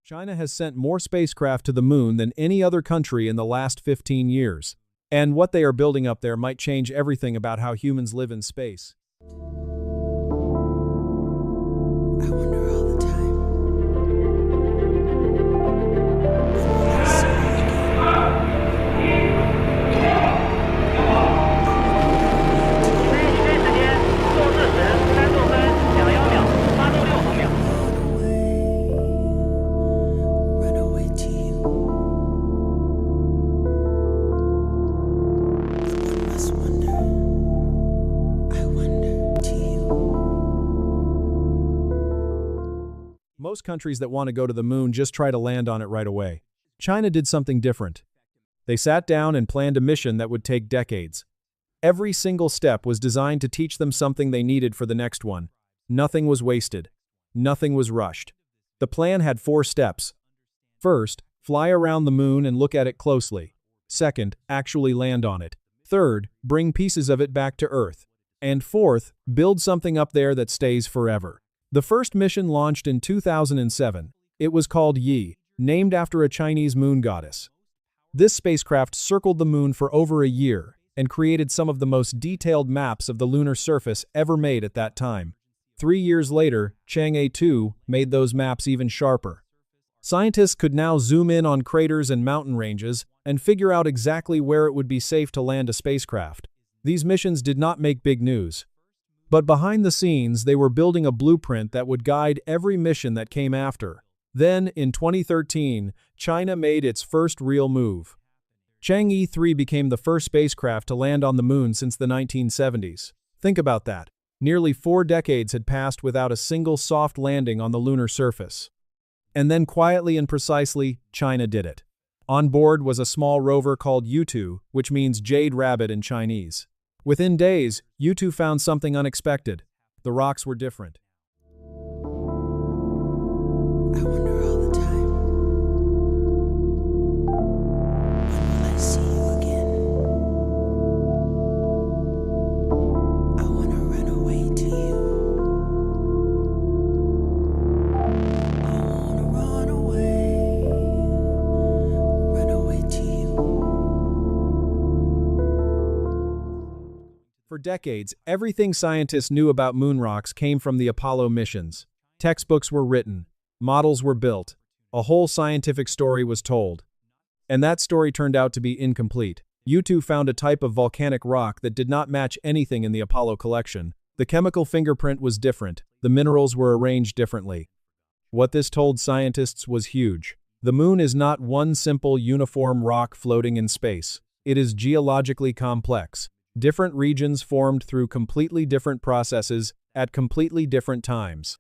China has sent more spacecraft to the moon than any other country in the last 15 years. And what they are building up there might change everything about how humans live in space. I wonder all the time. Run away to you. One must wonder. I wonder to you. Most countries that want to go to the moon just try to land on it right away. China did something different. They sat down and planned a mission that would take decades. Every single step was designed to teach them something they needed for the next one. Nothing was wasted. Nothing was rushed. The plan had 4 steps. First, fly around the moon and look at it closely. Second, actually land on it. Third, bring pieces of it back to Earth. And fourth, build something up there that stays forever. The first mission launched in 2007. It was called Yi, named after a Chinese moon goddess. This spacecraft circled the moon for over a year and created some of the most detailed maps of the lunar surface ever made at that time. 3 years later, Chang'e 2 made those maps even sharper. Scientists could now zoom in on craters and mountain ranges and figure out exactly where it would be safe to land a spacecraft. These missions did not make big news. But behind the scenes, they were building a blueprint that would guide every mission that came after. Then, in 2013, China made its first real move. Chang'e 3 became the first spacecraft to land on the moon since the 1970s. Think about that. Nearly 4 decades had passed without a single soft landing on the lunar surface. And then quietly and precisely, China did it. On board was a small rover called Yutu, which means jade rabbit in Chinese. Within days, Yutu found something unexpected. The rocks were different. I wonder all the time. When will I see you again? I wanna run away to you. I wanna run away to you. For decades, everything scientists knew about moon rocks came from the Apollo missions. Textbooks were written. Models were built. A whole scientific story was told. And that story turned out to be incomplete. Yutu found a type of volcanic rock that did not match anything in the Apollo collection. The chemical fingerprint was different. The minerals were arranged differently. What this told scientists was huge. The moon is not one simple, uniform rock floating in space. It is geologically complex. Different regions formed through completely different processes at completely different times.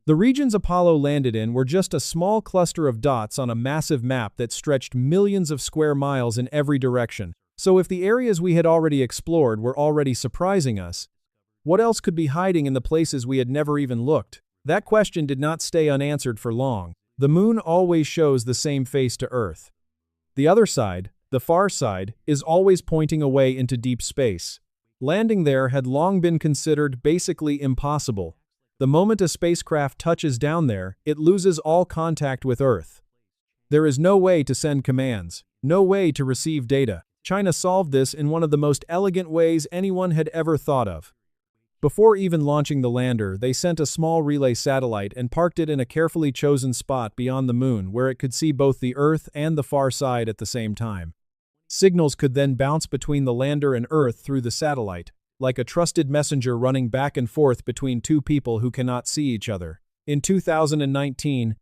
The regions Apollo landed in were just a small cluster of dots on a massive map that stretched millions of square miles in every direction. So if the areas we had already explored were already surprising us, what else could be hiding in the places we had never even looked? That question did not stay unanswered for long. The moon always shows the same face to Earth. The other side, the far side, is always pointing away into deep space. Landing there had long been considered basically impossible. The moment a spacecraft touches down there, it loses all contact with Earth. There is no way to send commands, no way to receive data. China solved this in one of the most elegant ways anyone had ever thought of. Before even launching the lander, they sent a small relay satellite and parked it in a carefully chosen spot beyond the moon where it could see both the Earth and the far side at the same time. Signals could then bounce between the lander and Earth through the satellite, like a trusted messenger running back and forth between two people who cannot see each other. In 2019,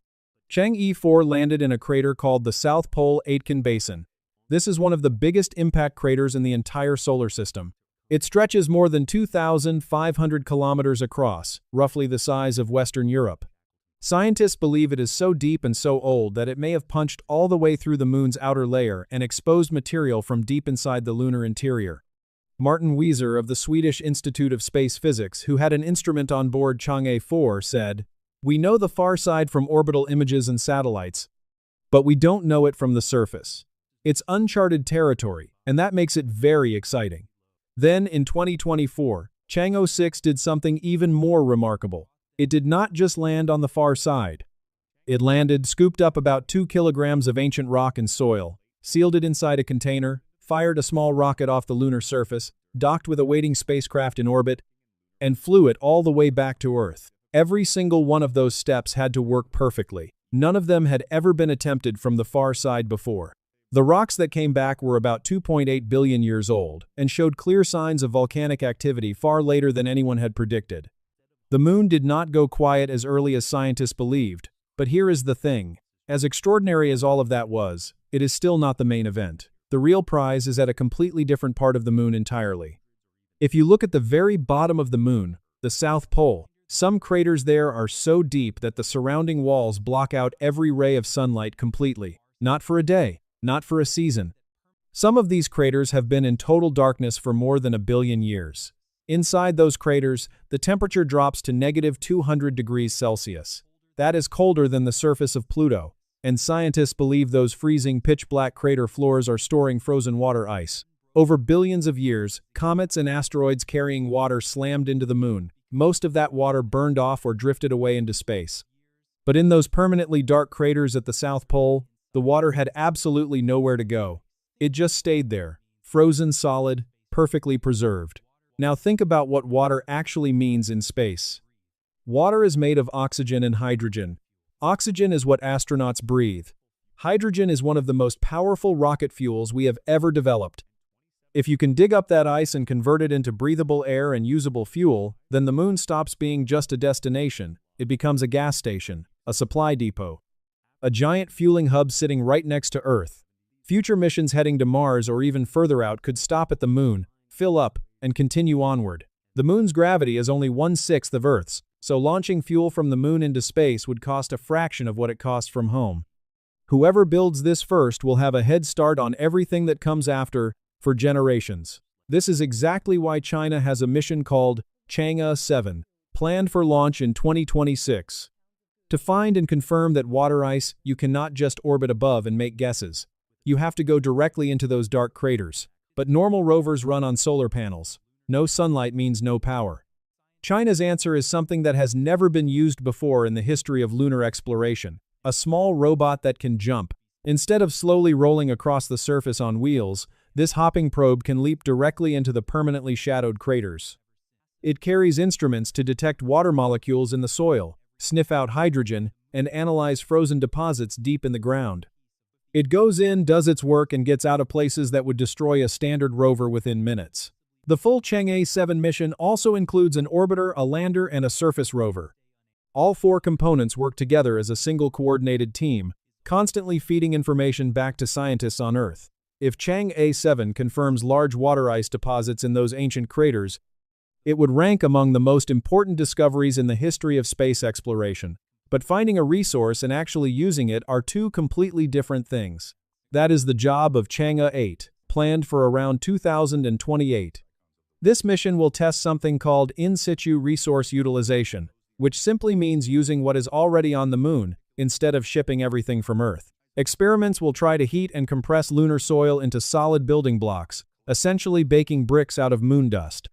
Chang'e 4 landed in a crater called the South Pole Aitken Basin. This is one of the biggest impact craters in the entire solar system. It stretches more than 2,500 kilometers across, roughly the size of Western Europe. Scientists believe it is so deep and so old that it may have punched all the way through the moon's outer layer and exposed material from deep inside the lunar interior. Martin Weiser of the Swedish Institute of Space Physics, who had an instrument on board Chang'e 4, said, "We know the far side from orbital images and satellites, but we don't know it from the surface. It's uncharted territory, and that makes it very exciting." Then, in 2024, Chang'e 6 did something even more remarkable. It did not just land on the far side. It landed, scooped up about 2 kilograms of ancient rock and soil, sealed it inside a container, fired a small rocket off the lunar surface, docked with a waiting spacecraft in orbit, and flew it all the way back to Earth. Every single one of those steps had to work perfectly. None of them had ever been attempted from the far side before. The rocks that came back were about 2.8 billion years old and showed clear signs of volcanic activity far later than anyone had predicted. The moon did not go quiet as early as scientists believed, but here is the thing. As extraordinary as all of that was, it is still not the main event. The real prize is at a completely different part of the moon entirely. If you look at the very bottom of the moon, the South Pole, some craters there are so deep that the surrounding walls block out every ray of sunlight completely. Not for a day, not for a season. Some of these craters have been in total darkness for more than 1 billion years. Inside those craters, the temperature drops to -200 degrees Celsius. That is colder than the surface of Pluto, and scientists believe those freezing pitch-black crater floors are storing frozen water ice. Over billions of years, comets and asteroids carrying water slammed into the moon. Most of that water burned off or drifted away into space. But in those permanently dark craters at the South Pole, the water had absolutely nowhere to go. It just stayed there, frozen solid, perfectly preserved. Now think about what water actually means in space. Water is made of oxygen and hydrogen. Oxygen is what astronauts breathe. Hydrogen is one of the most powerful rocket fuels we have ever developed. If you can dig up that ice and convert it into breathable air and usable fuel, then the moon stops being just a destination. It becomes a gas station, a supply depot, a giant fueling hub sitting right next to Earth. Future missions heading to Mars or even further out could stop at the moon, fill up, and continue onward. The moon's gravity is only 1/6 of Earth's, so launching fuel from the moon into space would cost a fraction of what it costs from home. Whoever builds this first will have a head start on everything that comes after for generations. This is exactly why China has a mission called Chang'e 7, planned for launch in 2026. To find and confirm that water ice, you cannot just orbit above and make guesses. You have to go directly into those dark craters. But normal rovers run on solar panels. No sunlight means no power. China's answer is something that has never been used before in the history of lunar exploration. A small robot that can jump. Instead of slowly rolling across the surface on wheels, this hopping probe can leap directly into the permanently shadowed craters. It carries instruments to detect water molecules in the soil, sniff out hydrogen, and analyze frozen deposits deep in the ground. It goes in, does its work, and gets out of places that would destroy a standard rover within minutes. The full Chang'e 7 mission also includes an orbiter, a lander, and a surface rover. All 4 components work together as a single coordinated team, constantly feeding information back to scientists on Earth. If Chang'e 7 confirms large water ice deposits in those ancient craters, it would rank among the most important discoveries in the history of space exploration. But finding a resource and actually using it are 2 completely different things. That is the job of Chang'e 8, planned for around 2028. This mission will test something called in situ resource utilization, which simply means using what is already on the moon, instead of shipping everything from Earth. Experiments will try to heat and compress lunar soil into solid building blocks, essentially baking bricks out of moon dust.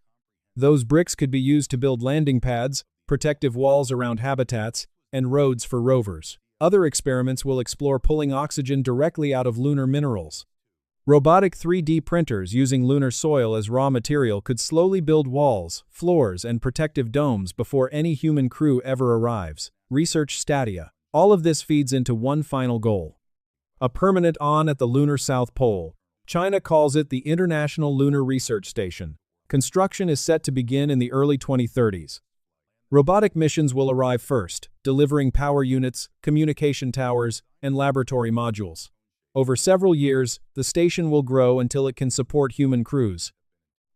Those bricks could be used to build landing pads, protective walls around habitats, and roads for rovers. Other experiments will explore pulling oxygen directly out of lunar minerals. Robotic 3D printers using lunar soil as raw material could slowly build walls, floors, and protective domes before any human crew ever arrives. Research stadia. All of this feeds into one final goal: a permanent on at the lunar South Pole. China calls it the International Lunar Research Station. Construction is set to begin in the early 2030s. Robotic missions will arrive first, delivering power units, communication towers, and laboratory modules. Over several years, the station will grow until it can support human crews.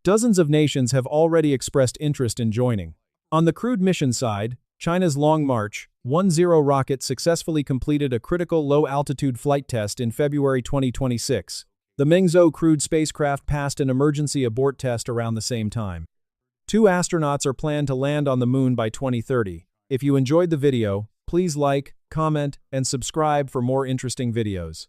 Dozens of nations have already expressed interest in joining. On the crewed mission side, China's Long March 10 rocket successfully completed a critical low-altitude flight test in February 2026. The Mengzhou crewed spacecraft passed an emergency abort test around the same time. 2 astronauts are planned to land on the moon by 2030. If you enjoyed the video, please like, comment, and subscribe for more interesting videos.